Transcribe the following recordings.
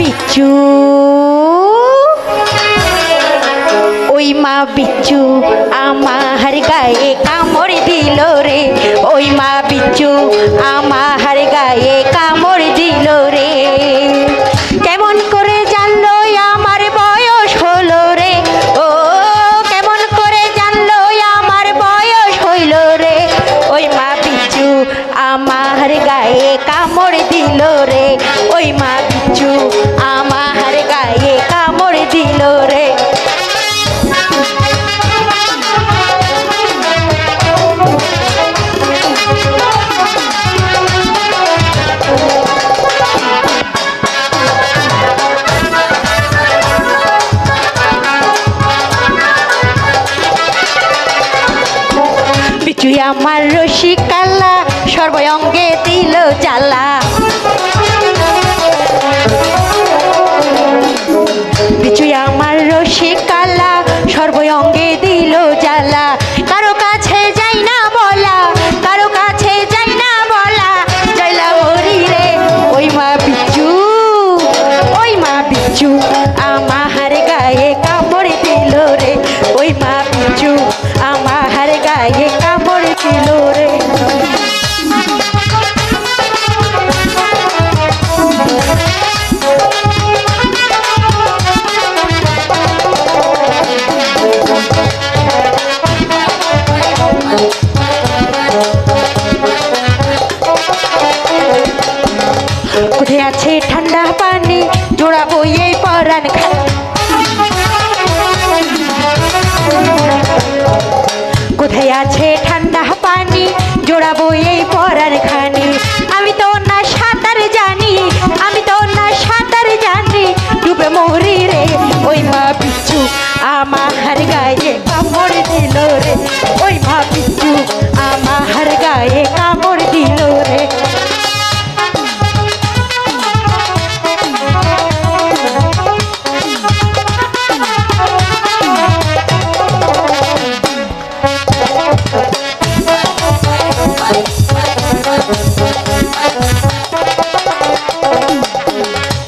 বিচ্ছু ওই মা বিচ্ছু আমার গায়ে কামড় দিল রে ওই মা বিচ্ছু আমার গায়ে কামড় দিল রে কেমন করে জানলো আমার বয়স হলো রে ও কেমন করে জানলো আমার বয়স হইল রে ওই মা বিচ্ছু আমার গায়ে কামড় দিল রে ওই মা বিচ্ছু আমার গায়ে কামড় দিল রে বিচ্ছু আমার রসিকাল্লা সর্বঙ্গে দিল জ্বালা বিচ্ছু আমার রসিকাল্লা সর্বঙ্গে দিল জ্বালা কারো কাছে যাই না বলা কারো কাছে যাই না বলা যাইলা হরি রে ওই মা বিচ্ছু ওই মা বিচ্ছু আমার গায়ে কামড় দিল রে ওই মা বিচ্ছু আমার গায়ে কামড় দিল রে কোথায় আছে ঠান্ডা পানি জোড়াবো এই পরাণ কোথায় আছে ঠান্ডা পানি জোড়াবো এই পরাণ খানি আমি তো না সাঁতার জানি আমি তো না সাঁতার জানি ডুবে মরি রে ওই মা বিচ্ছু আমার গায়ে কামড় দিল রে ওই মা বিচ্ছু আমার গায়ে কামড় দিল রে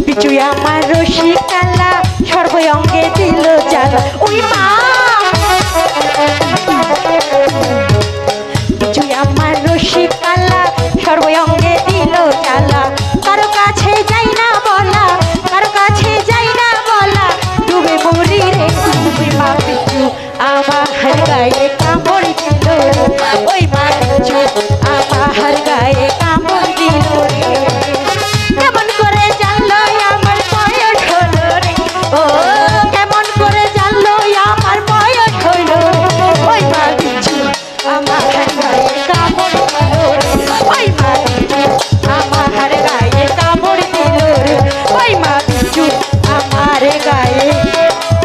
বিচ্ছু আমার রসিকাল্লা সর্বঙ্গে দিল জ্বালা ওই মা বিচ্ছু আমার রসিকাল্লা সর্বঙ্গে দিল জ্বালা কারো কাছে যাই না বলা কারো কাছে যাই না বলা ডুবে মরি রে ওই মা বিচ্ছু আমার গায়ে কামড় দিল ওই মা বিচ্ছু আমার গায়ে কামড় দিল রে কেমন করে জানলো আমার বয়স হলো রে ও কেমন করে জানলো আমার বয়স হলো রে ওই মা বিচ্ছু আমার গায়ে কামড় দিল রে ওই মা বিচ্ছু আমার গায়ে কামড় দিল রে ওই মা বিচ্ছু আমার গায়ে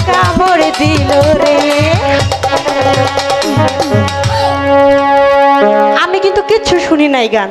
কামড় দিল রে আমি কিন্তু কিচ্ছু শুনি নাই গান।